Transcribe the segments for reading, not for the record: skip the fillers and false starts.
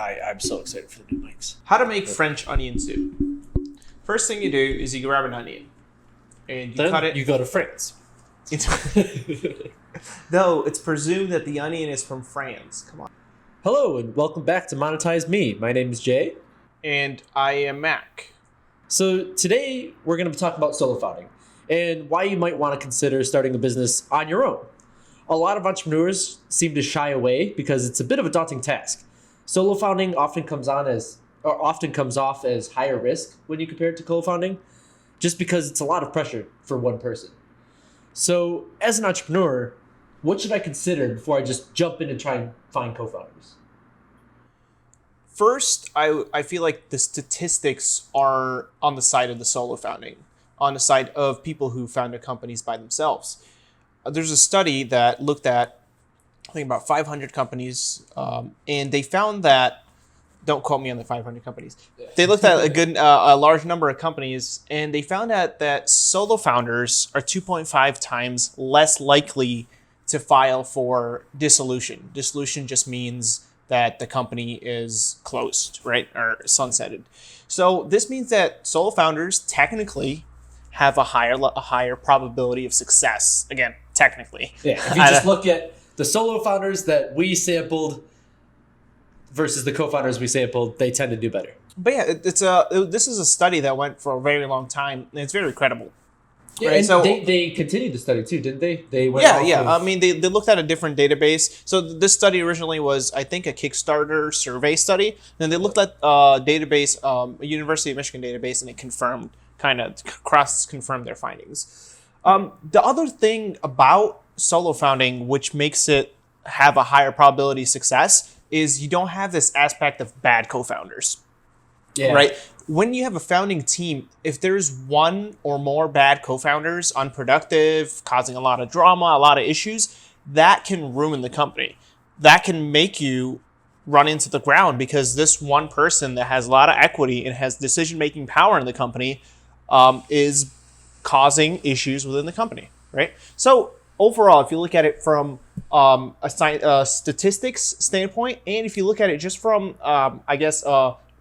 I'm so excited for the new mics. How to make French onion soup. First thing you do is you grab an onion and you Then cut it. you go to France. No, it's presumed that the onion is from France. Come on. Hello and welcome back to Monetize Me. My name is Jay. And I am Mac. So today we're going to be talking about solo founding and why you might want to consider starting a business on your own. A lot of entrepreneurs seem to shy away because it's a bit of a daunting task. Solo founding often comes off as higher risk when you compare it to co-founding, just because it's a lot of pressure for one person. So as an entrepreneur, what should I consider before I just jump in and try and find co-founders? First, I feel like the statistics are on the side of the solo founding, on the side of people who founded companies by themselves. There's a study that looked at, I think, about 500 companies, and they found that, don't quote me on the 500 companies, they looked at a large number of companies, and they found out that solo founders are 2.5 times less likely to file for dissolution. Dissolution just means that the company is closed, right, or sunsetted. So this means that solo founders technically have a higher probability of success. Again, technically. Yeah, if you just look at the solo founders that we sampled versus the co-founders we sampled, they tend to do better. But yeah, this is a study that went for a very long time, and it's very credible. Yeah, right? and So they continued the study too, didn't they? They went I mean, they looked at a different database. So this study originally was, I think, a Kickstarter survey study. Then they looked at a database, a University of Michigan database, and it cross-confirmed their findings. The other thing about solo founding, which makes it have a higher probability of success, is you don't have this aspect of bad co-founders. Yeah. Right? When you have a founding team, if there's one or more bad co-founders, unproductive, causing a lot of drama, a lot of issues, that can ruin the company. That can make you run into the ground because this one person that has a lot of equity and has decision-making power in the company is causing issues within the company, right? So overall, if you look at it from a statistics standpoint, and if you look at it just from,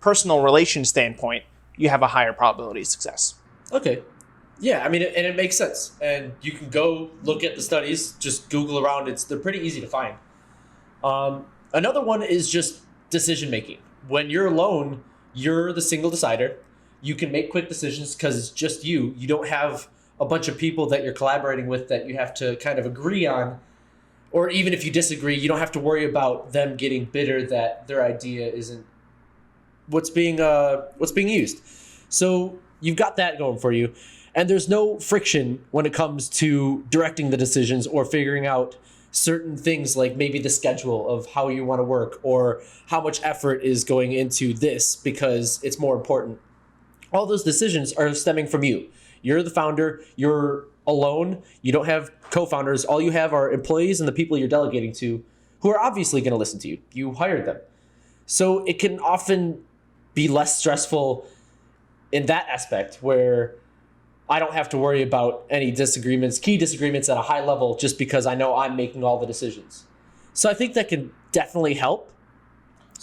personal relation standpoint, you have a higher probability of success. Okay. Yeah, I mean, and it makes sense. And you can go look at the studies, just Google around. They're pretty easy to find. Another one is just decision making. When you're alone, you're the single decider. You can make quick decisions because it's just you. You don't have a bunch of people that you're collaborating with that you have to kind of agree on. Or even if you disagree, you don't have to worry about them getting bitter that their idea isn't what's being used. So you've got that going for you. And there's no friction when it comes to directing the decisions or figuring out certain things like maybe the schedule of how you want to work or how much effort is going into this because it's more important. All those decisions are stemming from you. You're the founder. You're alone. You don't have co-founders. All you have are employees and the people you're delegating to who are obviously going to listen to you. You hired them. So it can often be less stressful in that aspect where I don't have to worry about any key disagreements at a high level just because I know I'm making all the decisions. So I think that can definitely help,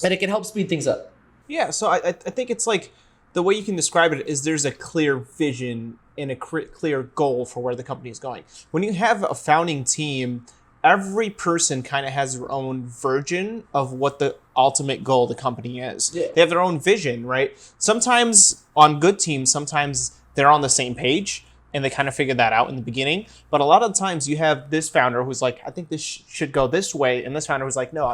and it can help speed things up. Yeah, so I think it's like the way you can describe it is there's a clear vision and a clear goal for where the company is going. When you have a founding team, every person kind of has their own version of what the ultimate goal of the company is. Yeah. They have their own vision, right? Sometimes on good teams, sometimes they're on the same page and they kind of figure that out in the beginning. But a lot of times you have this founder who's like, I think this should go this way. And this founder who's like, no,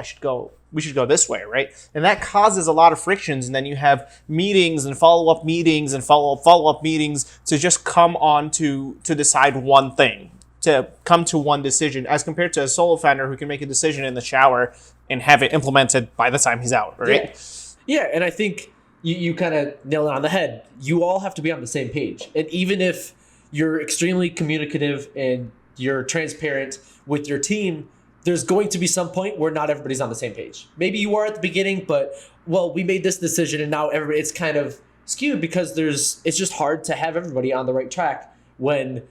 we should go this way, right? And that causes a lot of frictions. And then you have meetings and follow-up meetings and follow-up meetings to just come on to decide one thing, to come to one decision, as compared to a solo founder who can make a decision in the shower and have it implemented by the time he's out, right? Yeah, and I think you kind of nailed it on the head. You all have to be on the same page. And even if you're extremely communicative and you're transparent with your team, there's going to be some point where not everybody's on the same page. Maybe you are at the beginning, but, well, we made this decision and now it's kind of skewed because it's just hard to have everybody on the right track when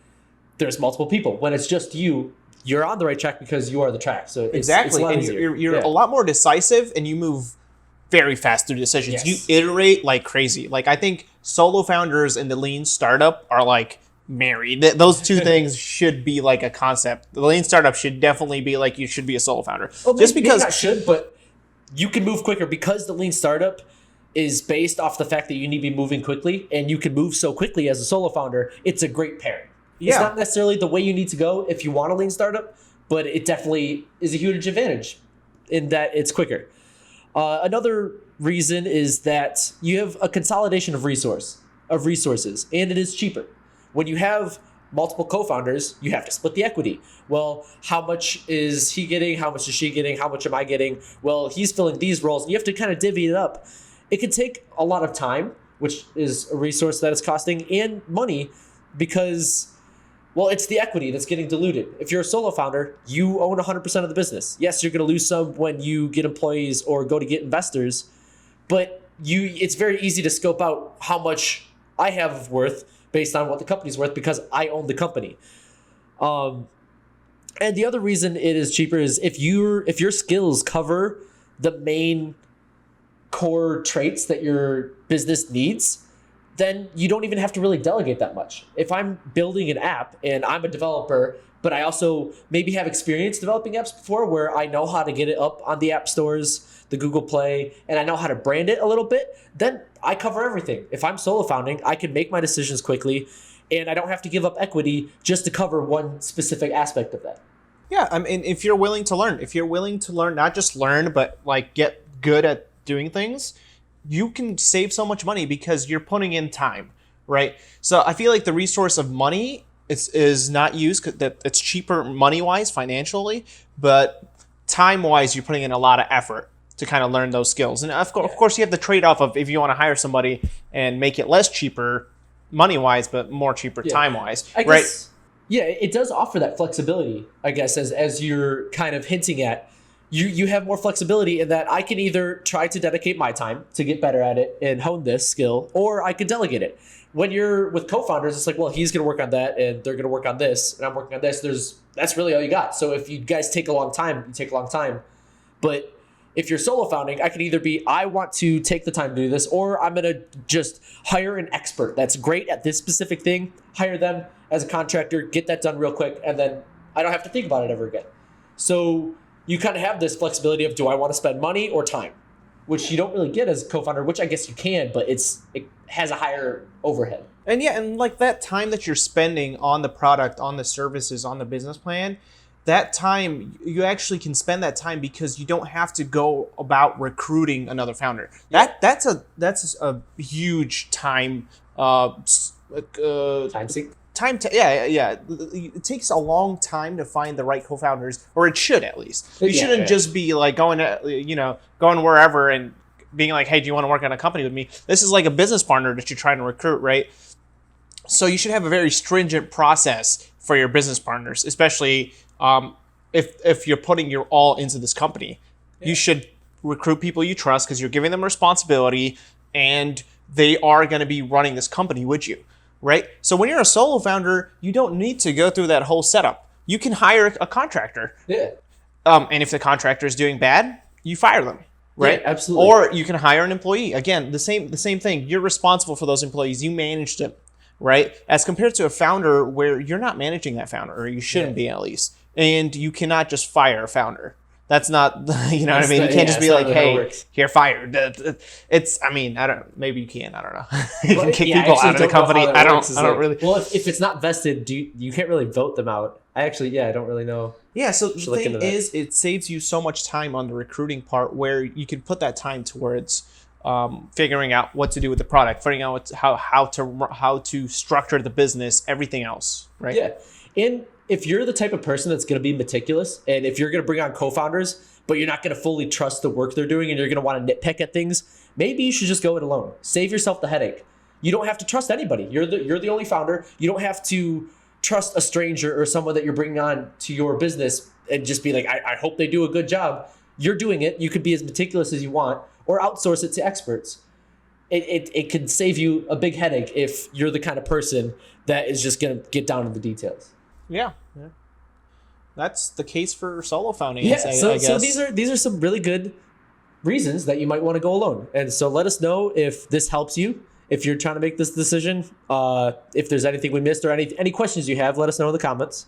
there's multiple people. When it's just you, you're on the right track because you are the track. So exactly, and you're a lot more decisive, and you move very fast through decisions. Yes. You iterate like crazy. Like I think solo founders and the lean startup are like married. Those two things should be like a concept. The lean startup should definitely be like you should be a solo founder. Well, Just maybe because not should, but you can move quicker because the lean startup is based off the fact that you need to be moving quickly, and you can move so quickly as a solo founder. It's a great pairing. Yeah. It's not necessarily the way you need to go if you want a lean startup, but it definitely is a huge advantage in that it's quicker. Another reason is that you have a consolidation of resources, and it is cheaper. When you have multiple co-founders, you have to split the equity. Well, how much is he getting? How much is she getting? How much am I getting? Well, he's filling these roles. You have to kind of divvy it up. It can take a lot of time, which is a resource that is costing, and money because, well, it's the equity that's getting diluted. If you're a solo founder, you own 100% of the business. Yes, you're going to lose some when you get employees or go to get investors, but it's very easy to scope out how much I have worth based on what the company's worth because I own the company. And the other reason it is cheaper is if your skills cover the main core traits that your business needs, then you don't even have to really delegate that much. If I'm building an app and I'm a developer, but I also maybe have experience developing apps before where I know how to get it up on the app stores, the Google Play, and I know how to brand it a little bit, then I cover everything. If I'm solo founding, I can make my decisions quickly and I don't have to give up equity just to cover one specific aspect of that. yeah, I mean, if you're willing to learn, not just learn, but like get good at doing things, you can save so much money because you're putting in time, right? So I feel like the resource of money is not used because that it's cheaper money wise financially, but time wise you're putting in a lot of effort to kind of learn those skills. And of course you have the trade off of if you want to hire somebody and make it less cheaper money wise, but more cheaper time wise, I right? guess, yeah, it does offer that flexibility, I guess, as you're kind of hinting at. You have more flexibility in that I can either try to dedicate my time to get better at it and hone this skill, or I could delegate it. When you're with co-founders, it's like, well, he's going to work on that and they're going to work on this and I'm working on this. That's really all you got. So if you guys take a long time, you take a long time. But if you're solo founding, I can either be, I want to take the time to do this, or I'm going to just hire an expert that's great at this specific thing, hire them as a contractor, get that done real quick, and then I don't have to think about it ever again. So you kind of have this flexibility of, do I want to spend money or time? Which you don't really get as a co-founder, which I guess you can, but it has a higher overhead. And yeah, and like that time that you're spending on the product, on the services, on the business plan, that time you actually can spend that time because you don't have to go about recruiting another founder. Yeah. That's a huge time Time sink. It takes a long time to find the right co-founders, or it should at least. You shouldn't just be like going wherever and being like, hey, do you want to work on a company with me? This is like a business partner that you're trying to recruit, right? So you should have a very stringent process for your business partners, especially if you're putting your all into this company. Yeah. You should recruit people you trust because you're giving them responsibility and they are going to be running this company with you. Right? So when you're a solo founder, you don't need to go through that whole setup. You can hire a contractor. Yeah. And if the contractor is doing bad, you fire them. Right? Yeah, absolutely. Or you can hire an employee. Again, the same thing. You're responsible for those employees. You manage them. Right? As compared to a founder where you're not managing that founder, or you shouldn't be at least. And you cannot just fire a founder. That's not, you know what I mean? You can't just be like, hey, you're fired. Maybe you can, I don't know. You can kick people out of the company. I don't really. Well, if it's not vested, you can't really vote them out. I don't really know. Yeah, so the thing is, it saves you so much time on the recruiting part where you can put that time towards figuring out what to do with the product, figuring out how to structure the business, everything else, right? Yeah, and if you're the type of person that's going to be meticulous, and if you're going to bring on co-founders, but you're not going to fully trust the work they're doing and you're going to want to nitpick at things, maybe you should just go it alone. Save yourself the headache. You don't have to trust anybody. You're the only founder. You don't have to trust a stranger or someone that you're bringing on to your business and just be like, I hope they do a good job. You're doing it. You could be as meticulous as you want or outsource it to experts. It can save you a big headache if you're the kind of person that is just going to get down to the details. Yeah. That's the case for solo founding. Yeah. I So guess. these are some really good reasons that you might want to go alone. And so let us know if this helps you. If you're trying to make this decision, if there's anything we missed or any questions you have, let us know in the comments.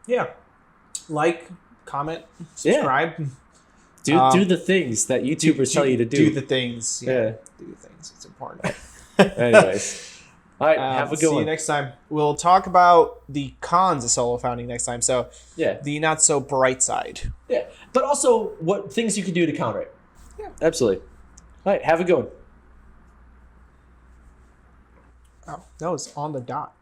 Yeah. Like, comment, subscribe. Do the things that YouTubers tell you to do. Do the things. Yeah. Do the things. It's important. Anyways. All right. Have a good See one. you next time. We'll talk about the cons of solo founding next time. So Yeah. the not so bright side. Yeah. But also what things you can do to counter it. Yeah. Absolutely. All right. Have a good one. Oh, that was on the dot.